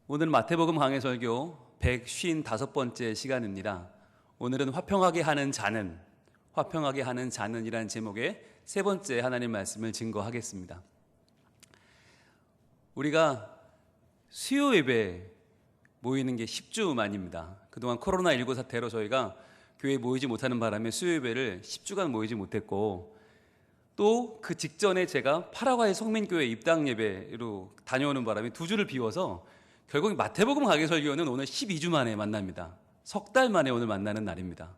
오늘 마태복음 강해 설교 155번째 시간입니다. 오늘은 화평하게 하는 자는이라는 제목의 세 번째 하나님 말씀을 증거하겠습니다. 우리가 수요 예배 모이는 게 10주 만입니다. 그동안 코로나19 사태로 저희가 교회에 모이지 못하는 바람에 수요 예배를 10주간 모이지 못했고, 또 그 직전에 제가 파라과이 성민교회 입당 예배로 다녀오는 바람에 2주를 비워서 결국 마태복음 강해 설교는 오늘 12주 만에 만납니다. 석 달 만에 오늘 만나는 날입니다.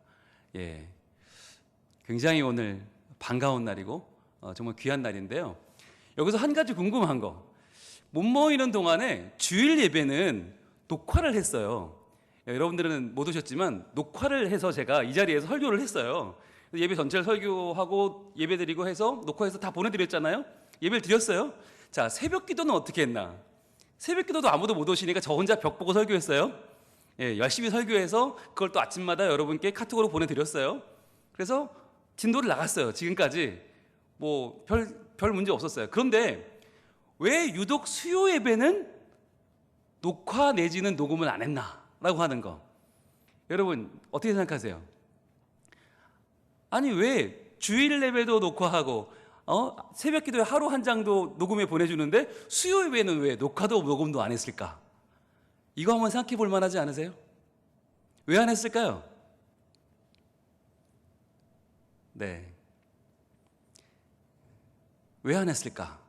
굉장히 오늘 반가운 날이고 정말 귀한 날인데요. 여기서 한 가지 궁금한 거, 못 모이는 동안에 주일 예배는 녹화를 했어요. 여러분들은 못 오셨지만 녹화를 해서 제가 이 자리에서 설교를 했어요. 예배 전체를 설교하고 예배 드리고 해서 녹화해서 다 보내드렸잖아요. 예배를 드렸어요. 자, 새벽 기도는 어떻게 했나? 새벽 기도도 아무도 못 오시니까 저 혼자 벽 보고 설교했어요. 열심히 설교해서 그걸 또 아침마다 여러분께 카톡으로 보내드렸어요. 그래서 진도를 나갔어요. 지금까지 뭐 별 문제 없었어요. 그런데 왜 유독 수요 예배는 녹화 내지는 녹음을 안 했나? 라고 하는 거, 여러분 어떻게 생각하세요? 아니, 왜 주일 예배도 녹화하고 새벽 기도에 하루 한 장도 녹음해 보내주는데 수요 예배는 왜 녹화도 녹음도 안 했을까? 이거 한번 생각해 볼 만하지 않으세요? 왜 안 했을까요? 네, 왜 안 했을까?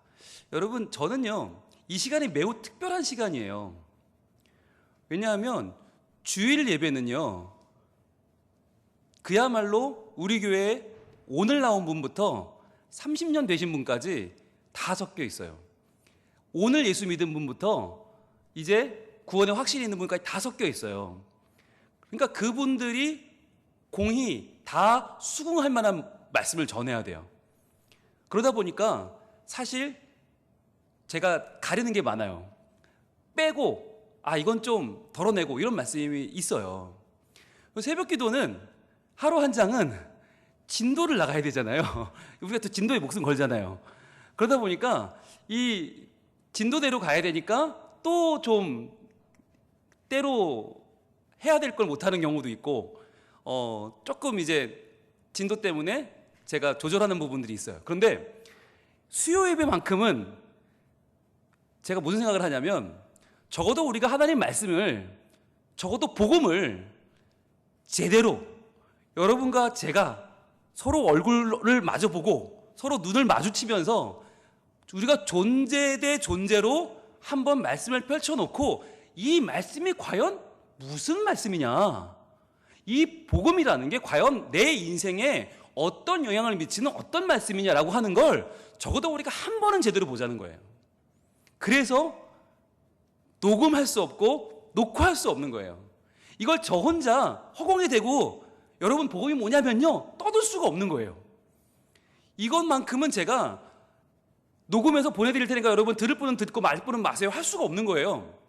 여러분, 저는요, 이 시간이 매우 특별한 시간이에요. 왜냐하면 주일 예배는요, 그야말로 우리 교회에 오늘 나온 분부터 30년 되신 분까지 다 섞여 있어요. 오늘 예수 믿은 분부터 이제 구원에 확신이 있는 분까지 다 섞여 있어요. 그러니까 그분들이 공히 다 수긍할 만한 말씀을 전해야 돼요. 그러다 보니까 사실 제가 가리는 게 많아요. 빼고 이건 좀 덜어내고 이런 말씀이 있어요. 새벽 기도는 하루 한 장은 진도를 나가야 되잖아요. 우리가 또 진도에 목숨 걸잖아요. 그러다 보니까 이 진도대로 가야 되니까 또 좀 때로 해야 될 걸 못하는 경우도 있고, 조금 이제 진도 때문에 제가 조절하는 부분들이 있어요. 그런데 수요 예배만큼은 제가 무슨 생각을 하냐면, 적어도 우리가 하나님 말씀을, 적어도 복음을 제대로 여러분과 제가 서로 얼굴을 마주보고 서로 눈을 마주치면서 우리가 존재 대 존재로 한번 말씀을 펼쳐놓고, 이 말씀이 과연 무슨 말씀이냐, 이 복음이라는 게 과연 내 인생에 어떤 영향을 미치는 어떤 말씀이냐라고 하는 걸 적어도 우리가 한 번은 제대로 보자는 거예요. 그래서 녹음할 수 없고 녹화할 수 없는 거예요. 이걸 저 혼자 허공에 대고 여러분 복음이 뭐냐면요, 떠들 수가 없는 거예요. 이것만큼은 제가 녹음해서 보내드릴 테니까 여러분 들을 분은 듣고 말 분은 마세요 할 수가 없는 거예요.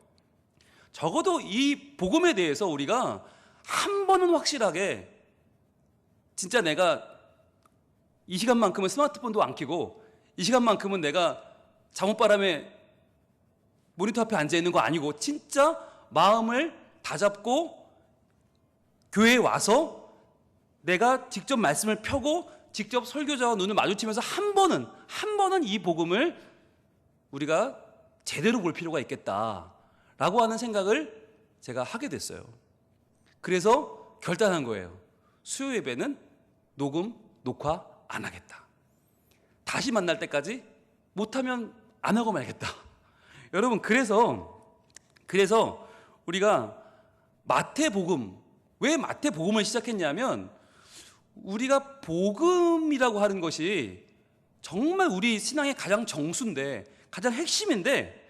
적어도 이 복음에 대해서 우리가 한 번은 확실하게, 진짜 내가 이 시간만큼은 스마트폰도 안 켜고 이 시간만큼은 내가 잠옷바람에 모니터 앞에 앉아 있는 거 아니고 진짜 마음을 다잡고 교회에 와서 내가 직접 말씀을 펴고 직접 설교자와 눈을 마주치면서 한 번은 이 복음을 우리가 제대로 볼 필요가 있겠다라고 하는 생각을 제가 하게 됐어요. 그래서 결단한 거예요. 수요 예배는 녹음, 녹화 안 하겠다. 다시 만날 때까지 못하면 안 하고 말겠다. 여러분, 그래서 우리가 마태복음, 왜 마태복음을 시작했냐면, 우리가 복음이라고 하는 것이 정말 우리 신앙의 가장 정수인데, 가장 핵심인데,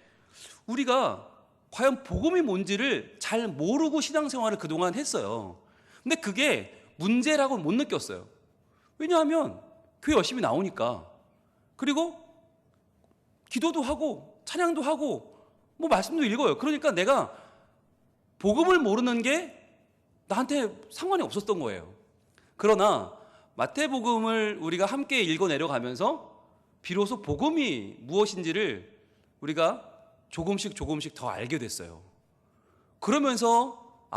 우리가 과연 복음이 뭔지를 잘 모르고 신앙생활을 그동안 했어요. 근데 그게 문제라고 못 느꼈어요. 왜냐하면 교회 열심히 나오니까, 그리고 기도도 하고 찬양도 하고 뭐 말씀도 읽어요. 그러니까 내가 복음을 모르는 게 나한테 상관이 없었던 거예요. 그러나 마태복음을 우리가 함께 읽어 내려가면서 비로소 복음이 무엇인지를 우리가 조금씩 더 알게 됐어요. 그러면서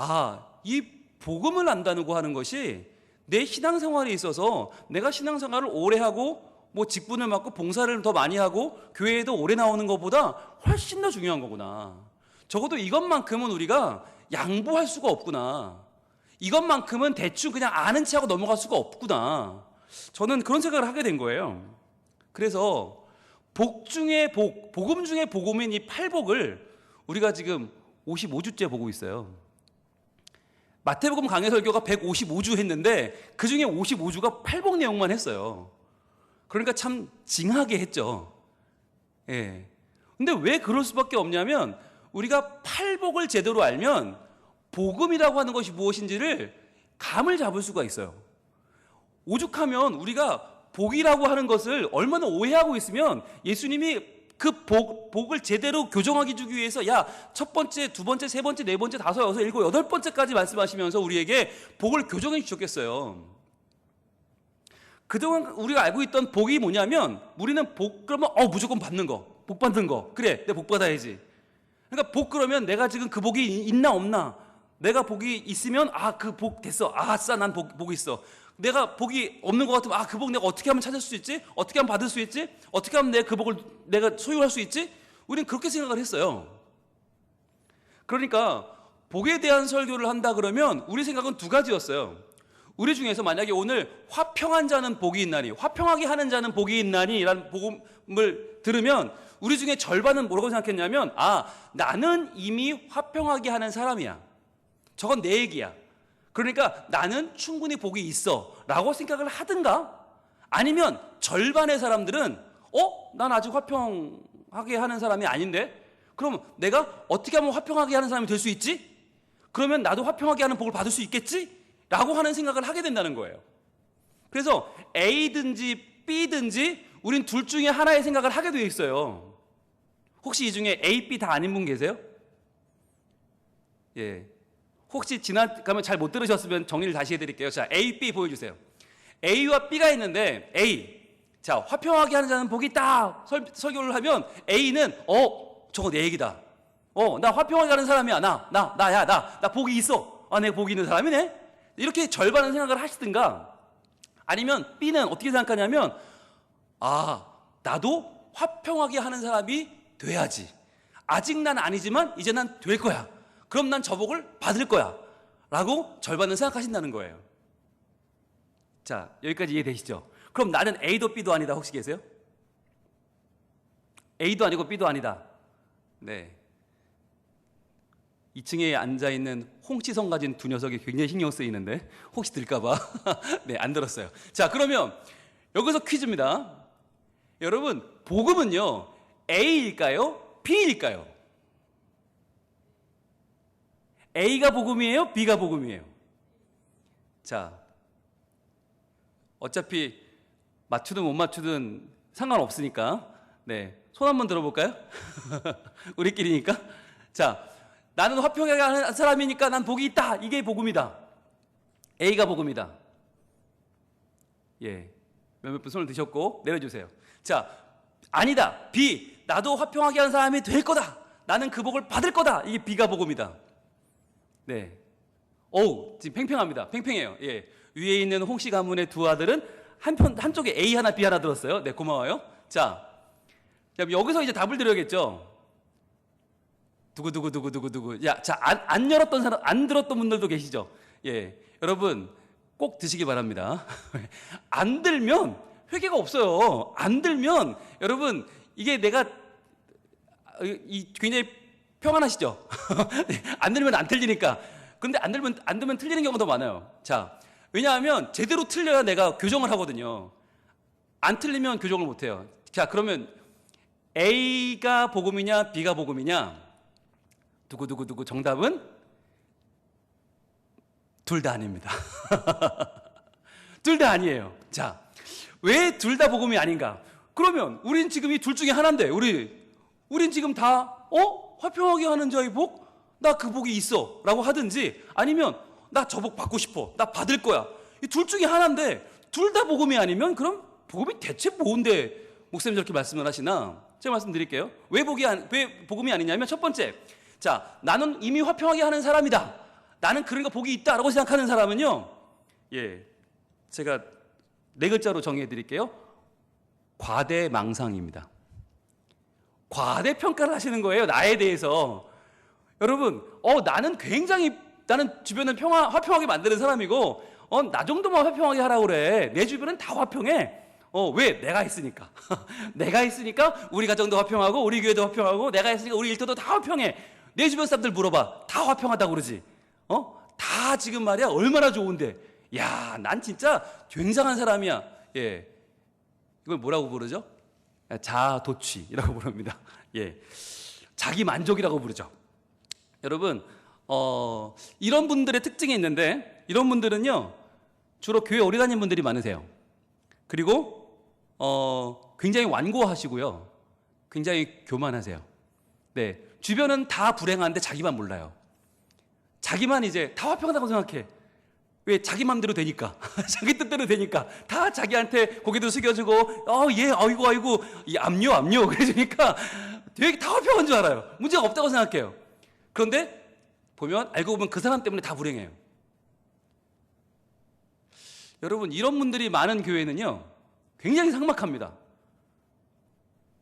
이 복음을 안다고 하는 것이 내 신앙생활에 있어서 내가 신앙생활을 오래 하고 뭐 직분을 맡고 봉사를 더 많이 하고 교회에도 오래 나오는 것보다 훨씬 더 중요한 거구나. 적어도 이것만큼은 우리가 양보할 수가 없구나. 이것만큼은 대충 그냥 아는 체하고 넘어갈 수가 없구나. 저는 그런 생각을 하게 된 거예요. 그래서 복 중에 복, 복음 중에 복음인 이 팔복을 우리가 지금 55주째 보고 있어요. 마태복음 강해 설교가 155주 했는데 그 중에 55주가 팔복 내용만 했어요. 그러니까 참 징하게 했죠. 예. 근데 왜 그럴 수밖에 없냐면 우리가 팔복을 제대로 알면 복음이라고 하는 것이 무엇인지를 감을 잡을 수가 있어요. 오죽하면 우리가 복이라고 하는 것을 얼마나 오해하고 있으면 예수님이 그 복을 제대로 교정하기 주기 위해서 첫 번째, 두 번째, 세 번째, 네 번째, 다섯, 여섯, 일곱, 여덟 번째까지 말씀하시면서 우리에게 복을 교정해 주셨겠어요. 그동안 우리가 알고 있던 복이 뭐냐면 우리는 복 그러면 무조건 받는 거, 복 받는 거. 그래, 내가 복 받아야지. 그러니까 복 그러면 내가 지금 그 복이 있나 없나. 내가 복이 있으면 그 복 됐어. 아싸, 난 복이 있어. 내가 복이 없는 것 같으면 그 복 내가 어떻게 하면 찾을 수 있지? 어떻게 하면 받을 수 있지? 어떻게 하면 내가 그 복을 내가 소유할 수 있지? 우리는 그렇게 생각을 했어요. 그러니까 복에 대한 설교를 한다 그러면 우리 생각은 두 가지였어요. 우리 중에서 만약에 오늘 화평한 자는 복이 있나니, 화평하게 하는 자는 복이 있나니 라는 복음을 들으면 우리 중에 절반은 뭐라고 생각했냐면 나는 이미 화평하게 하는 사람이야. 저건 내 얘기야. 그러니까 나는 충분히 복이 있어 라고 생각을 하든가, 아니면 절반의 사람들은 난 아직 화평하게 하는 사람이 아닌데 그럼 내가 어떻게 하면 화평하게 하는 사람이 될 수 있지? 그러면 나도 화평하게 하는 복을 받을 수 있겠지? 라고 하는 생각을 하게 된다는 거예요. 그래서 A든지 B든지 우린 둘 중에 하나의 생각을 하게 되어 있어요. 혹시 이 중에 A, B 다 아닌 분 계세요? 예. 혹시 지나가면 잘 못 들으셨으면 정리를 다시 해드릴게요. 자, A, B 보여주세요. A와 B가 있는데 A, 자, 화평하게 하는 자는 복이 있다 설교를 하면 A는 저거 내 얘기다. 나 화평하게 하는 사람이야. 나 복이 있어. 내가 복이 있는 사람이네. 이렇게 절반은 생각을 하시든가, 아니면 B는 어떻게 생각하냐면 나도 화평하게 하는 사람이 돼야지. 아직 난 아니지만 이제 난 될 거야. 그럼 난 저 복을 받을 거야 라고 절반은 생각하신다는 거예요. 자, 여기까지 이해되시죠? 그럼 나는 A도 B도 아니다 혹시 계세요? A도 아니고 B도 아니다. 네. 2층에 앉아있는 홍치성 가진 두 녀석이 굉장히 신경 쓰이는데 혹시 들까봐 네, 안 들었어요. 자, 그러면 여기서 퀴즈입니다. 여러분, 복음은요 A일까요? B일까요? A가 복음이에요? B가 복음이에요? 자, 어차피 맞추든 못 맞추든 상관없으니까 네, 손 한번 들어볼까요? 우리끼리니까. 자, 나는 화평하게 하는 사람이니까 난 복이 있다. 이게 복음이다. A가 복음이다. 예, 몇몇 분 손을 드셨고 내려주세요. 자, 아니다. B, 나도 화평하게 하는 사람이 될 거다. 나는 그 복을 받을 거다. 이게 B가 복음이다. 네. 지금 팽팽합니다. 팽팽해요. 예. 위에 있는 홍씨 가문의 두 아들은 한쪽에 A 하나 B 하나 들었어요. 네, 고마워요. 자, 여기서 이제 답을 드려야겠죠. 두구두구. 자, 안 열었던 사람, 안 들었던 분들도 계시죠. 예. 여러분, 꼭 드시기 바랍니다. 안 들면 회개가 없어요. 안 들면 여러분, 이게 내가 굉장히 평안하시죠? 안 들면 안 틀리니까. 근데 안 들면 틀리는 경우가 더 많아요. 자, 왜냐하면 제대로 틀려야 내가 교정을 하거든요. 안 틀리면 교정을 못 해요. 자, 그러면 A가 복음이냐 B가 복음이냐? 두구두구 정답은 둘 다 아닙니다. 둘 다 아니에요. 자, 왜 둘 다 복음이 아닌가? 그러면 우린 지금 이 둘 중에 하나인데 우린 지금 다 화평하게 하는 자의 복? 나 그 복이 있어 라고 하든지, 아니면 나 저 복 받고 싶어. 나 받을 거야. 이 둘 중에 하나인데 둘 다 복음이 아니면 그럼 복음이 대체 뭔데 목사님 저렇게 말씀을 하시나? 제가 말씀드릴게요. 왜 복음이 아니냐면, 첫 번째, 자, 나는 이미 화평하게 하는 사람이다. 나는 그런 거 복이 있다라고 생각하는 사람은요. 예, 제가 4글자로 정의해 드릴게요. 과대망상입니다. 과대평가를 하시는 거예요, 나에 대해서. 여러분, 나는 주변을 화평하게 만드는 사람이고, 나 정도만 화평하게 하라고 그래. 내 주변은 다 화평해. 왜? 내가 있으니까. 내가 있으니까 우리 가정도 화평하고, 우리 교회도 화평하고, 내가 있으니까 우리 일터도 다 화평해. 내 주변 사람들 물어봐. 다 화평하다고 그러지. 다 지금 말이야, 얼마나 좋은데. 야, 난 진짜 굉장한 사람이야. 예. 이걸 뭐라고 부르죠? 자도취라고 부릅니다. 예. 자기 만족이라고 부르죠. 여러분, 이런 분들의 특징이 있는데, 이런 분들은요, 주로 교회 오래 다니는 분들이 많으세요. 그리고, 굉장히 완고하시고요. 굉장히 교만하세요. 네. 주변은 다 불행한데 자기만 몰라요. 자기만 이제 다 화평하다고 생각해. 왜? 자기 맘대로 되니까. 자기 뜻대로 되니까. 다 자기한테 고개도 숙여주고, 아이고, 이 압류. 그러니까 되게 다 화평한 줄 알아요. 문제가 없다고 생각해요. 그런데 알고 보면 그 사람 때문에 다 불행해요. 여러분, 이런 분들이 많은 교회는요, 굉장히 삭막합니다.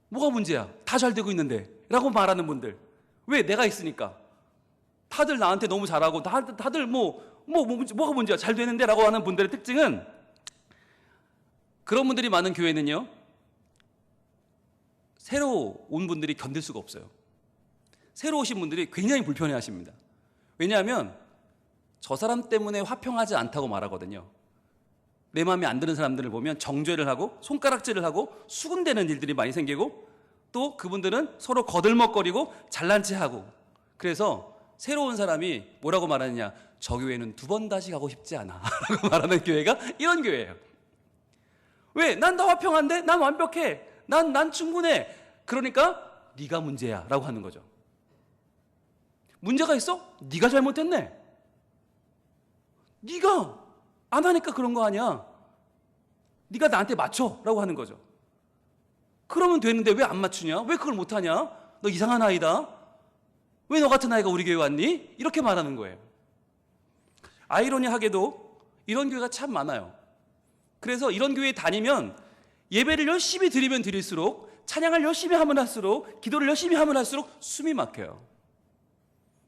뭐가 문제야? 다 잘 되고 있는데. 라고 말하는 분들. 왜? 내가 있으니까. 다들 나한테 너무 잘하고, 다들 뭐가 문제야? 잘 되는데? 라고 하는 분들의 특징은, 그런 분들이 많은 교회는요, 새로 온 분들이 견딜 수가 없어요. 새로 오신 분들이 굉장히 불편해 하십니다. 왜냐하면, 저 사람 때문에 화평하지 않다고 말하거든요. 내 마음에 안 드는 사람들을 보면 정죄를 하고, 손가락질을 하고, 수군대는 일들이 많이 생기고, 또 그분들은 서로 거들먹거리고, 잘난 체 하고. 그래서, 새로운 사람이 뭐라고 말하느냐? 저 교회는 2번 다시 가고 싶지 않아 라고 말하는 교회가 이런 교회예요. 왜? 난 다 화평한데? 난 완벽해. 난 충분해. 그러니까 네가 문제야 라고 하는 거죠. 문제가 있어? 네가 잘못했네. 네가 안 하니까 그런 거 아니야. 네가 나한테 맞춰 라고 하는 거죠. 그러면 되는데 왜 안 맞추냐? 왜 그걸 못하냐? 너 이상한 아이다. 왜 너 같은 아이가 우리 교회 왔니? 이렇게 말하는 거예요. 아이러니하게도 이런 교회가 참 많아요. 그래서 이런 교회에 다니면 예배를 열심히 드리면 드릴수록, 찬양을 열심히 하면 할수록, 기도를 열심히 하면 할수록 숨이 막혀요.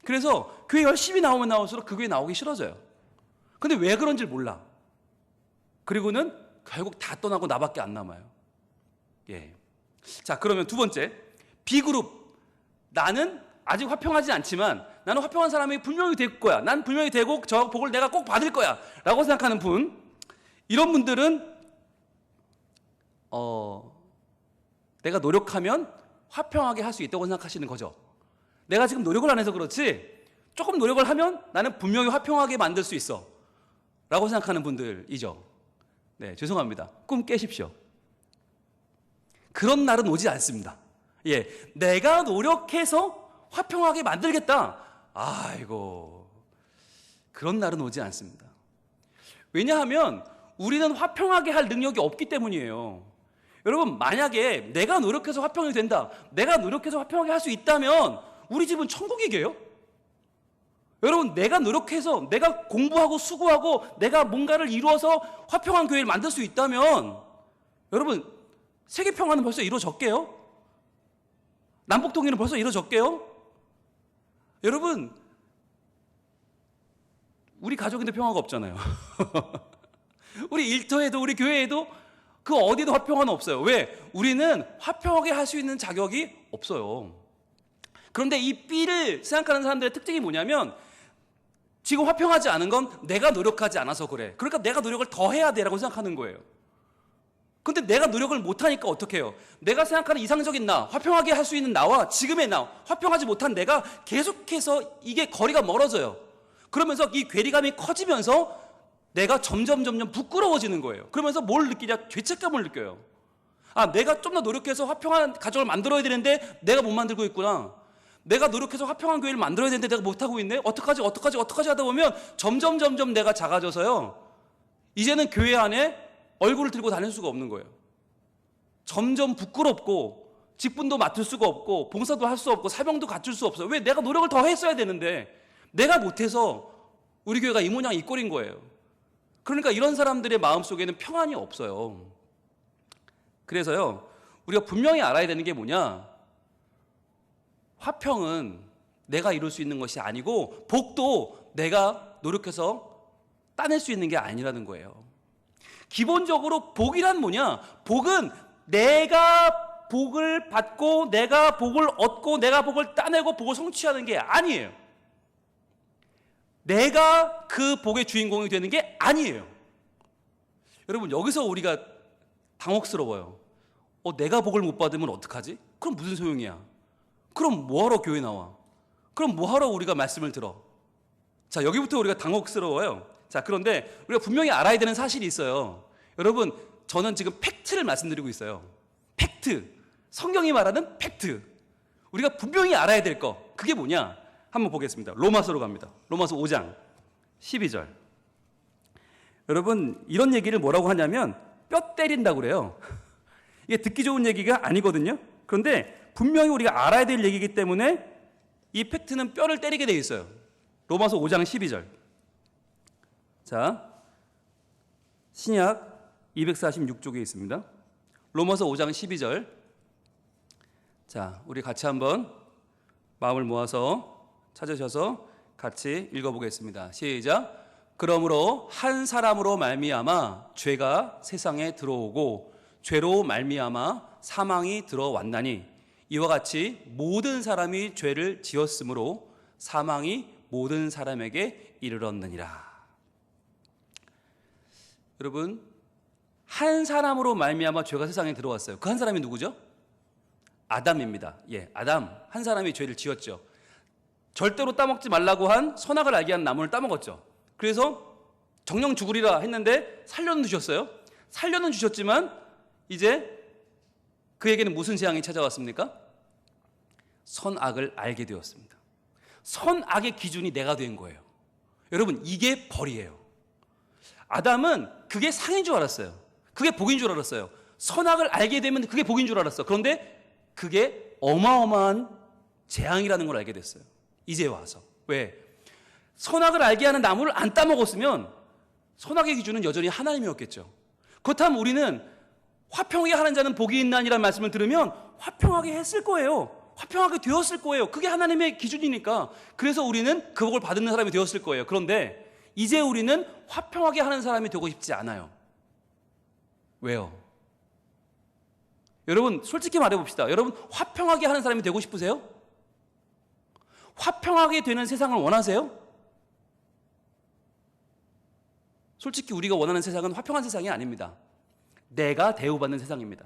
그래서 교회 열심히 나오면 나올수록 그 교회 나오기 싫어져요. 근데 왜 그런지 몰라. 그리고는 결국 다 떠나고 나밖에 안 남아요. 예. 자, 그러면 2번째, B그룹. 나는 아직 화평하지 않지만 나는 화평한 사람이 분명히 될 거야. 난 분명히 되고 저 복을 내가 꼭 받을 거야 라고 생각하는 분. 이런 분들은 내가 노력하면 화평하게 할 수 있다고 생각하시는 거죠. 내가 지금 노력을 안 해서 그렇지, 조금 노력을 하면 나는 분명히 화평하게 만들 수 있어 라고 생각하는 분들이죠. 네, 죄송합니다. 꿈 깨십시오. 그런 날은 오지 않습니다. 예, 내가 노력해서 화평하게 만들겠다. 아이고, 그런 날은 오지 않습니다. 왜냐하면 우리는 화평하게 할 능력이 없기 때문이에요. 여러분, 만약에 내가 노력해서 화평이 된다, 내가 노력해서 화평하게 할 수 있다면 우리 집은 천국이게요? 여러분, 내가 노력해서, 내가 공부하고 수고하고 내가 뭔가를 이루어서 화평한 교회를 만들 수 있다면 여러분, 세계평화는 벌써 이루어졌게요? 남북통일은 벌써 이루어졌게요? 여러분, 우리 가족인데 평화가 없잖아요. 우리 일터에도 우리 교회에도 그 어디도 화평화는 없어요. 왜? 우리는 화평하게 할 수 있는 자격이 없어요. 그런데 이 B를 생각하는 사람들의 특징이 뭐냐면, 지금 화평하지 않은 건 내가 노력하지 않아서 그래. 그러니까 내가 노력을 더 해야 돼라고 생각하는 거예요. 근데 내가 노력을 못하니까 어떻게 해요? 내가 생각하는 이상적인 나, 화평하게 할 수 있는 나와 지금의 나, 화평하지 못한 내가 계속해서 이게 거리가 멀어져요. 그러면서 이 괴리감이 커지면서 내가 점점 부끄러워지는 거예요. 그러면서 뭘 느끼냐? 죄책감을 느껴요. 아, 내가 좀 더 노력해서 화평한 가정을 만들어야 되는데 내가 못 만들고 있구나. 내가 노력해서 화평한 교회를 만들어야 되는데 내가 못하고 있네? 어떡하지 하다 보면 점점 내가 작아져서요, 이제는 교회 안에 얼굴을 들고 다닐 수가 없는 거예요. 점점 부끄럽고 직분도 맡을 수가 없고 봉사도 할 수 없고 사명도 갖출 수 없어요. 왜? 내가 노력을 더 했어야 되는데 내가 못해서 우리 교회가 이 모양 이 꼴인 거예요. 그러니까 이런 사람들의 마음속에는 평안이 없어요. 그래서요, 우리가 분명히 알아야 되는 게 뭐냐? 화평은 내가 이룰 수 있는 것이 아니고 복도 내가 노력해서 따낼 수 있는 게 아니라는 거예요. 기본적으로 복이란 뭐냐? 복은 내가 복을 받고 내가 복을 얻고 내가 복을 따내고 복을 성취하는 게 아니에요. 내가 그 복의 주인공이 되는 게 아니에요. 여러분, 여기서 우리가 당혹스러워요. 내가 복을 못 받으면 어떡하지? 그럼 무슨 소용이야? 그럼 뭐하러 교회 나와? 그럼 뭐하러 우리가 말씀을 들어? 자, 여기부터 우리가 당혹스러워요. 자, 그런데 우리가 분명히 알아야 되는 사실이 있어요. 여러분, 저는 지금 팩트를 말씀드리고 있어요. 팩트. 성경이 말하는 팩트. 우리가 분명히 알아야 될 거. 그게 뭐냐? 한번 보겠습니다. 로마서로 갑니다. 로마서 5장 12절. 여러분, 이런 얘기를 뭐라고 하냐면 뼈 때린다고 그래요. 이게 듣기 좋은 얘기가 아니거든요. 그런데 분명히 우리가 알아야 될 얘기이기 때문에 이 팩트는 뼈를 때리게 되어 있어요. 로마서 5장 12절. 자, 신약 246쪽에 있습니다. 로마서 5장 12절. 자, 우리 같이 한번 마음을 모아서 찾으셔서 같이 읽어보겠습니다. 시작. 그러므로 한 사람으로 말미암아 죄가 세상에 들어오고 죄로 말미암아 사망이 들어왔나니 이와 같이 모든 사람이 죄를 지었으므로 사망이 모든 사람에게 이르렀느니라. 여러분, 한 사람으로 말미암아 죄가 세상에 들어왔어요. 그 한 사람이 누구죠? 아담입니다. 예, 아담 한 사람이 죄를 지었죠. 절대로 따먹지 말라고 한 선악을 알게 한 나무를 따먹었죠. 그래서 정령 죽으리라 했는데 살려는 주셨어요. 살려는 주셨지만 이제 그에게는 무슨 재앙이 찾아왔습니까? 선악을 알게 되었습니다. 선악의 기준이 내가 된 거예요. 여러분, 이게 벌이에요. 아담은 그게 상인 줄 알았어요. 그게 복인 줄 알았어요. 선악을 알게 되면 그게 복인 줄 알았어. 그런데 그게 어마어마한 재앙이라는 걸 알게 됐어요. 이제 와서. 왜? 선악을 알게 하는 나무를 안 따먹었으면 선악의 기준은 여전히 하나님이었겠죠. 그렇다면 우리는 화평하게 하는 자는 복이 있나니라는 말씀을 들으면 화평하게 했을 거예요. 화평하게 되었을 거예요. 그게 하나님의 기준이니까. 그래서 우리는 그 복을 받는 사람이 되었을 거예요. 그런데 이제 우리는 화평하게 하는 사람이 되고 싶지 않아요. 왜요? 여러분, 솔직히 말해봅시다. 여러분, 화평하게 하는 사람이 되고 싶으세요? 화평하게 되는 세상을 원하세요? 솔직히 우리가 원하는 세상은 화평한 세상이 아닙니다. 내가 대우받는 세상입니다.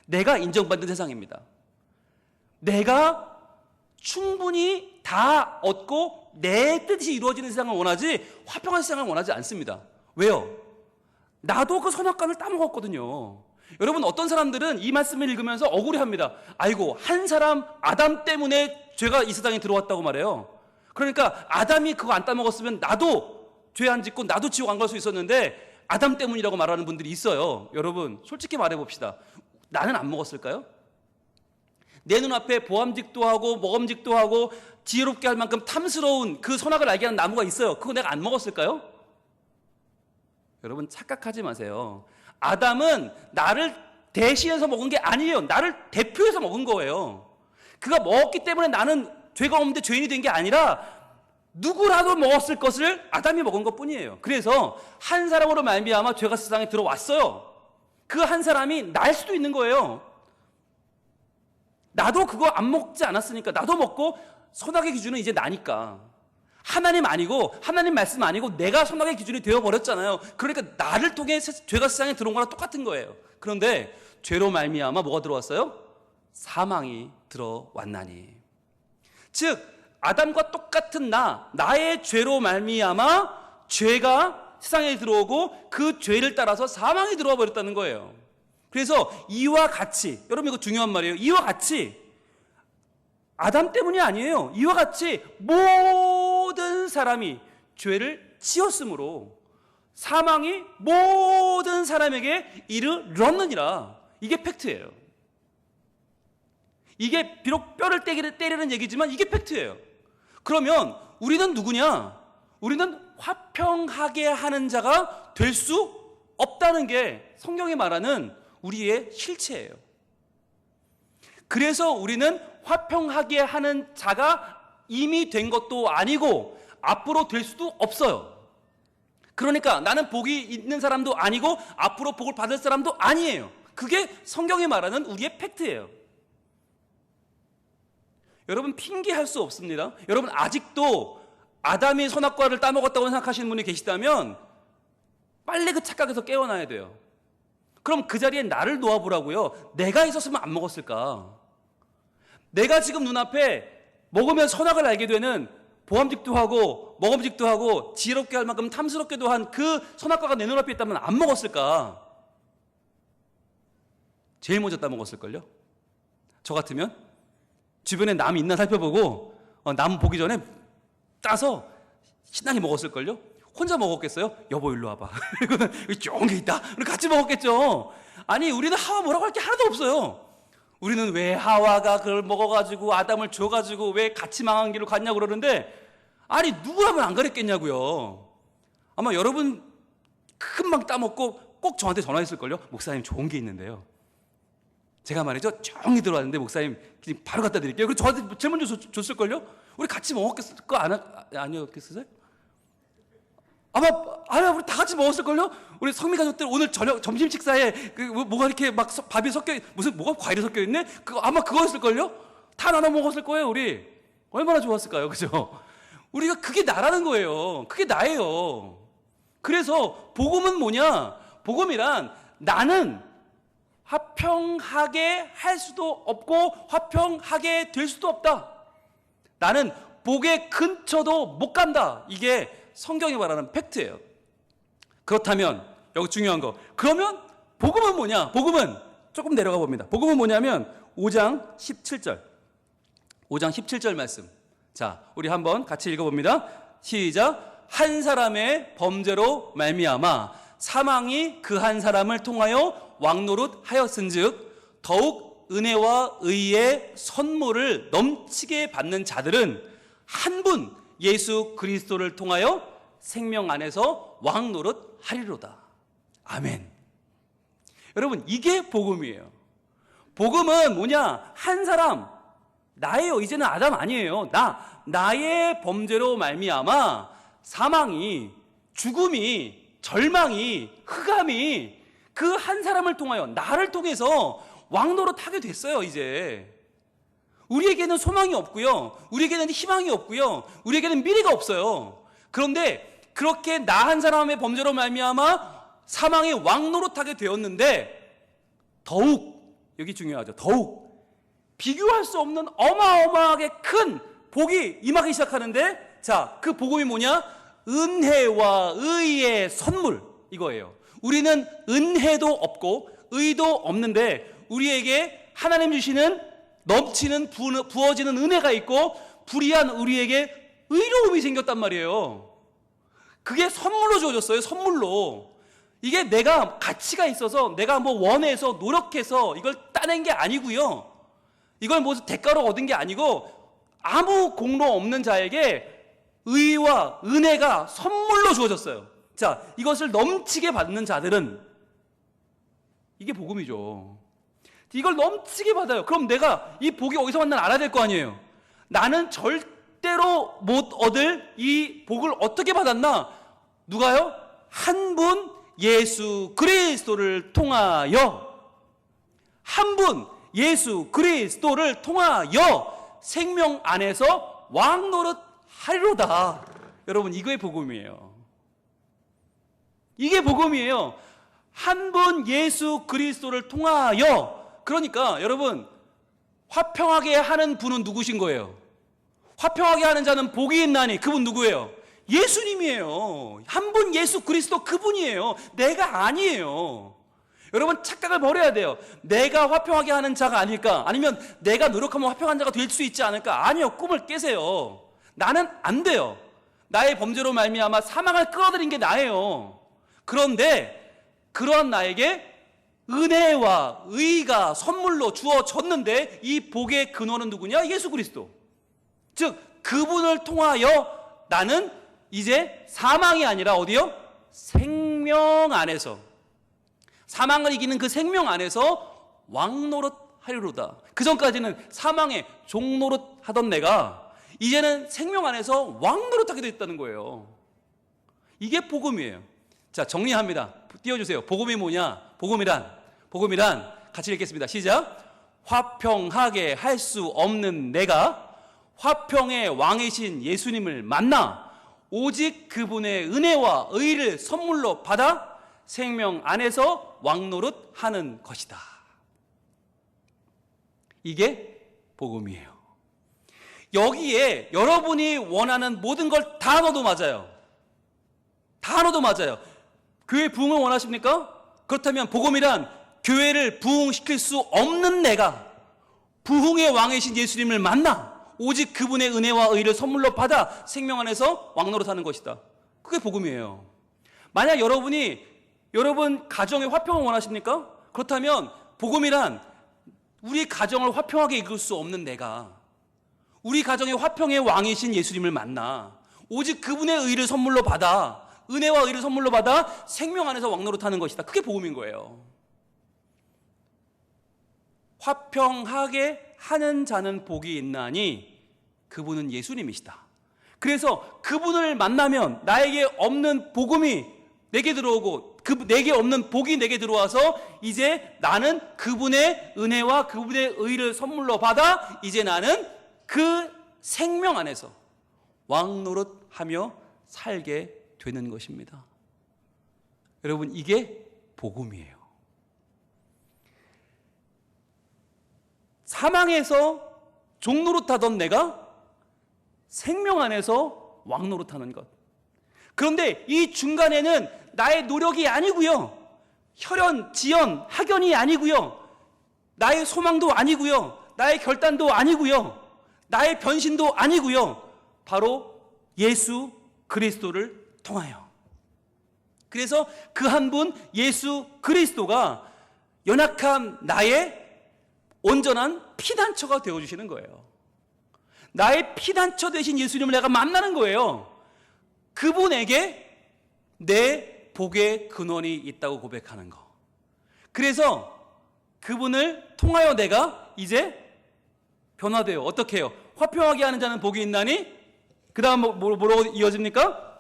내가 인정받는 세상입니다. 내가 충분히 다 얻고 내 뜻이 이루어지는 세상을 원하지 화평한 세상을 원하지 않습니다. 왜요? 나도 그 선악과를 따먹었거든요. 여러분, 어떤 사람들은 이 말씀을 읽으면서 억울해합니다. 아이고, 한 사람 아담 때문에 죄가 이 세상에 들어왔다고 말해요. 그러니까 아담이 그거 안 따먹었으면 나도 죄 안 짓고 나도 지옥 안 갈 수 있었는데 아담 때문이라고 말하는 분들이 있어요. 여러분, 솔직히 말해봅시다. 나는 안 먹었을까요? 내 눈앞에 보암직도 하고 먹음직도 하고 지혜롭게 할 만큼 탐스러운 그 선악을 알게 하는 나무가 있어요. 그거 내가 안 먹었을까요? 여러분, 착각하지 마세요. 아담은 나를 대신해서 먹은 게 아니에요. 나를 대표해서 먹은 거예요. 그가 먹었기 때문에 나는 죄가 없는데 죄인이 된 게 아니라 누구라도 먹었을 것을 아담이 먹은 것뿐이에요. 그래서 한 사람으로 말미암아 죄가 세상에 들어왔어요. 그 한 사람이 날 수도 있는 거예요. 나도 그거 안 먹지 않았으니까, 나도 먹고 선악의 기준은 이제 나니까. 하나님 아니고, 하나님 말씀 아니고 내가 선악의 기준이 되어버렸잖아요. 그러니까 나를 통해 죄가 세상에 들어온 거랑 똑같은 거예요. 그런데 죄로 말미암아 뭐가 들어왔어요? 사망이 들어왔나니. 즉 아담과 똑같은 나의 죄로 말미암아 죄가 세상에 들어오고 그 죄를 따라서 사망이 들어와 버렸다는 거예요. 그래서 이와 같이, 여러분 이거 중요한 말이에요. 이와 같이 아담 때문이 아니에요. 이와 같이 모든 사람이 죄를 지었으므로 사망이 모든 사람에게 이르렀느니라. 이게 팩트예요. 이게 비록 뼈를 때리는 얘기지만 이게 팩트예요. 그러면 우리는 누구냐? 우리는 화평하게 하는 자가 될 수 없다는 게 성경이 말하는 우리의 실체예요. 그래서 우리는 화평하게 하는 자가 이미 된 것도 아니고 앞으로 될 수도 없어요. 그러니까 나는 복이 있는 사람도 아니고 앞으로 복을 받을 사람도 아니에요. 그게 성경이 말하는 우리의 팩트예요. 여러분, 핑계할 수 없습니다. 여러분, 아직도 아담이 선악과를 따먹었다고 생각하시는 분이 계시다면 빨리 그 착각에서 깨어나야 돼요. 그럼 그 자리에 나를 놓아보라고요. 내가 있었으면 안 먹었을까? 내가 지금 눈앞에 먹으면 선악을 알게 되는 보암직도 하고 먹음직도 하고 지혜롭게 할 만큼 탐스럽게도 한 그 선악과가 내 눈앞에 있다면 안 먹었을까? 제일 먼저 따먹었을걸요? 저 같으면 주변에 남이 있나 살펴보고 남 보기 전에 따서 신나게 먹었을걸요? 혼자 먹었겠어요? 여보 일로 와봐. 여기 좋은 게 있다. 우리 같이 먹었겠죠. 아니, 우리는 하와 뭐라고 할 게 하나도 없어요. 우리는 왜 하와가 그걸 먹어가지고 아담을 줘가지고 왜 같이 망한 길로 갔냐고 그러는데, 아니 누구라면 안 그랬겠냐고요. 아마 여러분 금방 따먹고 꼭 저한테 전화했을걸요. 목사님 좋은 게 있는데요, 제가 말이죠 조용히 들어왔는데 목사님 바로 갖다 드릴게요. 그리고 저한테 제일 먼저 줬을걸요. 우리 같이 먹었겠을 거 아니었겠어요? 아마 우리 다 같이 먹었을걸요. 우리 성미 가족들 오늘 저녁 점심 식사에 뭐가 이렇게 막 밥이 섞여, 무슨 뭐가 과일이 섞여 있네. 아마 그거였을걸요. 다 나눠 먹었을 거예요. 우리 얼마나 좋았을까요, 그죠? 우리가 그게 나라는 거예요. 그게 나예요. 그래서 복음은 뭐냐? 복음이란 나는 화평하게 할 수도 없고 화평하게 될 수도 없다. 나는 복의 근처도 못 간다. 이게 성경이 말하는 팩트예요. 그렇다면 여기 중요한 거, 그러면 복음은 뭐냐? 복음은 조금 내려가 봅니다. 복음은 뭐냐면 5장 17절 5장 17절 말씀. 자, 우리 한번 같이 읽어봅니다. 시작. 한 사람의 범죄로 말미암아 사망이 그 한 사람을 통하여 왕노릇하였은즉 더욱 은혜와 의의 선물을 넘치게 받는 자들은 한 분 예수 그리스도를 통하여 생명 안에서 왕노릇하리로다. 아멘. 여러분, 이게 복음이에요. 복음은 뭐냐? 한 사람, 나예요. 이제는 아담 아니에요. 나의 범죄로 말미암아 사망이, 죽음이, 절망이, 흑암이 그 한 사람을 통하여, 나를 통해서 왕노릇하게 됐어요. 이제 우리에게는 소망이 없고요, 우리에게는 희망이 없고요, 우리에게는 미래가 없어요. 그런데 그렇게 나 한 사람의 범죄로 말미암아 사망이 왕노릇하게 되었는데, 더욱, 여기 중요하죠, 더욱 비교할 수 없는 어마어마하게 큰 복이 임하기 시작하는데, 자, 그 복음이 뭐냐? 은혜와 의의 선물, 이거예요. 우리는 은혜도 없고 의도 없는데 우리에게 하나님 주시는 넘치는 부어지는 은혜가 있고 불의한 우리에게 의로움이 생겼단 말이에요. 그게 선물로 주어졌어요. 선물로. 이게 내가 가치가 있어서 내가 뭐 원해서 노력해서 이걸 따낸 게 아니고요, 이걸 뭐 대가로 얻은 게 아니고 아무 공로 없는 자에게 의와 은혜가 선물로 주어졌어요. 자, 이것을 넘치게 받는 자들은, 이게 복음이죠. 이걸 넘치게 받아요. 그럼 내가 이 복이 어디서 왔나 알아야 될 거 아니에요. 나는 절대로 못 얻을 이 복을 어떻게 받았나? 누가요? 한 분 예수 그리스도를 통하여, 한 분 예수 그리스도를 통하여 생명 안에서 왕노릇 하리로다. 여러분, 이거의 복음이에요. 이게 복음이에요. 한 분 예수 그리스도를 통하여. 그러니까 여러분, 화평하게 하는 분은 누구신 거예요? 화평하게 하는 자는 복이 있나니, 그분 누구예요? 예수님이에요. 한 분 예수 그리스도, 그분이에요. 내가 아니에요. 여러분, 착각을 버려야 돼요. 내가 화평하게 하는 자가 아닐까? 아니면 내가 노력하면 화평한 자가 될 수 있지 않을까? 아니요, 꿈을 깨세요. 나는 안 돼요. 나의 범죄로 말미암아 사망을 끌어들인 게 나예요. 그런데 그러한 나에게 은혜와 의가 선물로 주어졌는데 이 복의 근원은 누구냐? 예수 그리스도. 즉 그분을 통하여 나는 이제 사망이 아니라 어디요? 생명 안에서, 사망을 이기는 그 생명 안에서 왕노릇하리로다. 그 전까지는 사망의 종노릇 하던 내가 이제는 생명 안에서 왕노릇하게 됐다는 거예요. 이게 복음이에요. 자, 정리합니다. 띄워주세요. 복음이 뭐냐? 복음이란 같이 읽겠습니다. 시작. 화평하게 할 수 없는 내가 화평의 왕이신 예수님을 만나 오직 그분의 은혜와 의를 선물로 받아 생명 안에서 왕노릇하는 것이다. 이게 복음이에요. 여기에 여러분이 원하는 모든 걸 다 넣어도 맞아요. 다 넣어도 맞아요. 교회 부흥을 원하십니까? 그렇다면 복음이란 교회를 부흥시킬 수 없는 내가 부흥의 왕이신 예수님을 만나 오직 그분의 은혜와 의를 선물로 받아 생명 안에서 왕노릇하는 것이다. 그게 복음이에요. 만약 여러분 가정의 화평을 원하십니까? 그렇다면 복음이란 우리 가정을 화평하게 이끌 수 없는 내가 우리 가정의 화평의 왕이신 예수님을 만나 오직 그분의 의를 선물로 받아 은혜와 의를 선물로 받아 생명 안에서 왕노릇하는 것이다. 그게 복음인 거예요. 화평하게 하는 자는 복이 있나니 그분은 예수님이시다. 그래서 그분을 만나면 나에게 없는 복음이 내게 들어오고 내게 없는 복이 내게 들어와서 이제 나는 그분의 은혜와 그분의 의를 선물로 받아 이제 나는 그 생명 안에서 왕노릇하며 살게 되는 것입니다. 여러분, 이게 복음이에요. 사망에서 종노릇하던 내가 생명 안에서 왕노릇하는 것. 그런데 이 중간에는 나의 노력이 아니고요, 혈연, 지연, 학연이 아니고요, 나의 소망도 아니고요, 나의 결단도 아니고요, 나의 변신도 아니고요, 바로 예수 그리스도를 통하여. 그래서 그 한 분 예수 그리스도가 연약한 나의 온전한 피난처가 되어주시는 거예요. 나의 피난처 되신 예수님을 내가 만나는 거예요. 그분에게 내 복의 근원이 있다고 고백하는 거. 그래서 그분을 통하여 내가 이제 변화돼요. 어떻게 해요? 화평하게 하는 자는 복이 있나니? 그 다음 뭐로 이어집니까?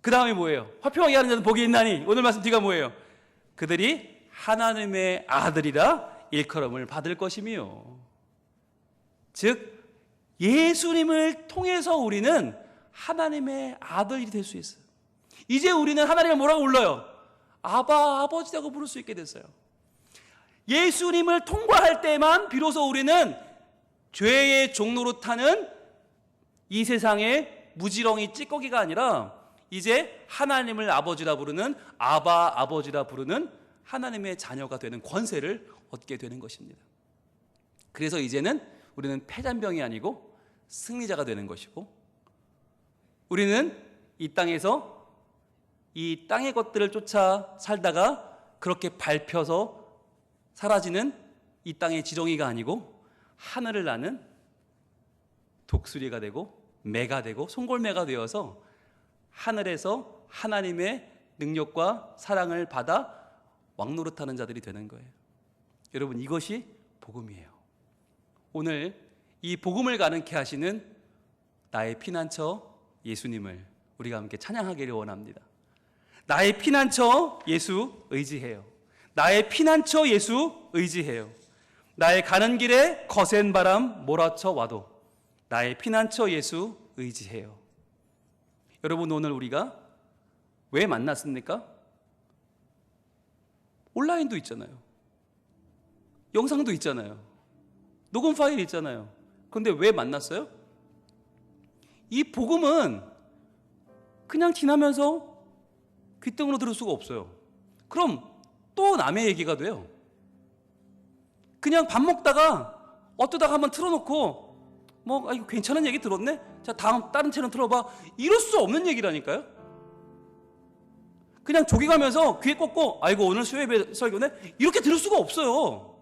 그 다음이 뭐예요? 화평하게 하는 자는 복이 있나니? 오늘 말씀 뒤가 뭐예요? 그들이 하나님의 아들이라 일컬음을 받을 것이며. 즉 예수님을 통해서 우리는 하나님의 아들이 될 수 있어요. 이제 우리는 하나님을 뭐라고 불러요? 아바, 아버지라고 부를 수 있게 됐어요. 예수님을 통과할 때만 비로소 우리는 죄의 종로로 타는 이 세상의 무지렁이 찌꺼기가 아니라 이제 하나님을 아버지라 부르는 아바, 아버지라 부르는 하나님의 자녀가 되는 권세를 얻게 되는 것입니다. 그래서 이제는 우리는 패잔병이 아니고 승리자가 되는 것이고, 우리는 이 땅에서 이 땅의 것들을 쫓아 살다가 그렇게 밟혀서 사라지는 이 땅의 지렁이가 아니고 하늘을 나는 독수리가 되고 매가 되고 송골매가 되어서 하늘에서 하나님의 능력과 사랑을 받아 왕노릇하는 자들이 되는 거예요. 여러분, 이것이 복음이에요. 오늘 이 복음을 가능케 하시는 나의 피난처 예수님을 우리가 함께 찬양하기를 원합니다. 나의 피난처 예수 의지해요. 나의 피난처 예수 의지해요. 나의 가는 길에 거센 바람 몰아쳐 와도 나의 피난처 예수 의지해요. 여러분, 오늘 우리가 왜 만났습니까? 온라인도 있잖아요. 영상도 있잖아요. 녹음 파일 있잖아요. 그런데 왜 만났어요? 이 복음은 그냥 지나면서 귓등으로 들을 수가 없어요. 그럼 또 남의 얘기가 돼요. 그냥 밥 먹다가 어쩌다가 한번 틀어놓고 이거 괜찮은 얘기 들었네? 자, 다른 채널 틀어봐. 이럴 수 없는 얘기라니까요. 그냥 조깅하면서 귀에 꽂고 아이고 오늘 수요예배 설교네 이렇게 들을 수가 없어요.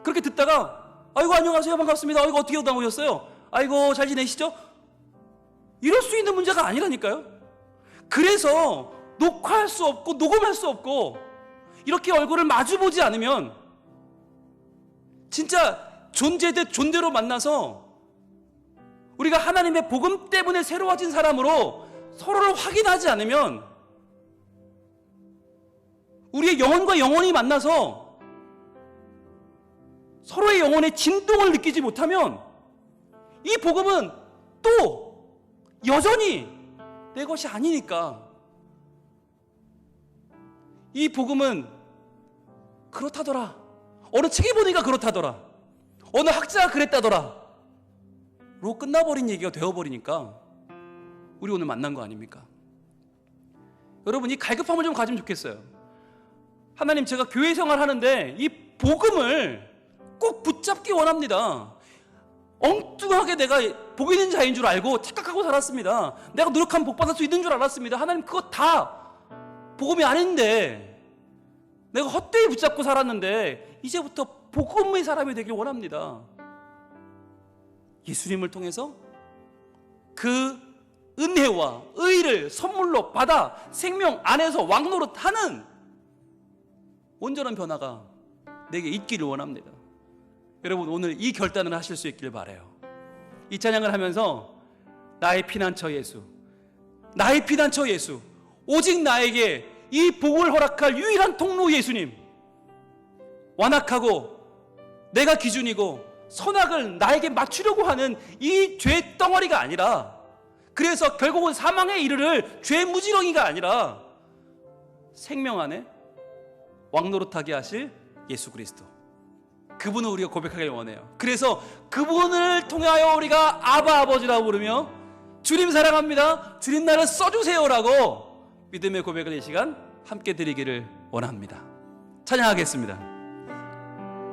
그렇게 듣다가 아이고 안녕하세요 반갑습니다. 아이고 어떻게 나오셨어요? 아이고 잘 지내시죠? 이럴 수 있는 문제가 아니라니까요. 그래서 녹화할 수 없고 녹음할 수 없고 이렇게 얼굴을 마주보지 않으면 진짜 존재 대 존재로 만나서 우리가 하나님의 복음 때문에 새로워진 사람으로 서로를 확인하지 않으면 우리의 영혼과 영혼이 만나서 서로의 영혼의 진동을 느끼지 못하면 이 복음은 또 여전히 내 것이 아니니까. 이 복음은 그렇다더라. 어느 책에 보니까 그렇다더라. 어느 학자가 그랬다더라. 로 끝나버린 얘기가 되어버리니까 우리 오늘 만난 거 아닙니까? 여러분 이 갈급함을 좀 가지면 좋겠어요. 하나님 제가 교회 생활하는데 이 복음을 꼭 붙잡기 원합니다. 엉뚱하게 내가 복 있는 자인 줄 알고 착각하고 살았습니다. 내가 노력하면 복 받을 수 있는 줄 알았습니다. 하나님 그거 다 복음이 아닌데 내가 헛되이 붙잡고 살았는데 이제부터 복음의 사람이 되길 원합니다. 예수님을 통해서 그 은혜와 의를 선물로 받아 생명 안에서 왕노릇하는 온전한 변화가 내게 있기를 원합니다. 여러분 오늘 이 결단을 하실 수 있기를 바라요. 이 찬양을 하면서 나의 피난처 예수, 나의 피난처 예수, 오직 나에게 이 복을 허락할 유일한 통로 예수님, 완악하고 내가 기준이고 선악을 나에게 맞추려고 하는 이 죄 덩어리가 아니라, 그래서 결국은 사망에 이르를 죄 무지렁이가 아니라 생명 안에 왕노릇하게 하실 예수 그리스도, 그분을 우리가 고백하길 원해요. 그래서 그분을 통하여 우리가 아바 아버지라고 부르며 주님 사랑합니다, 주님 나를 써주세요라고 믿음의 고백을 이 시간 함께 드리기를 원합니다. 찬양하겠습니다.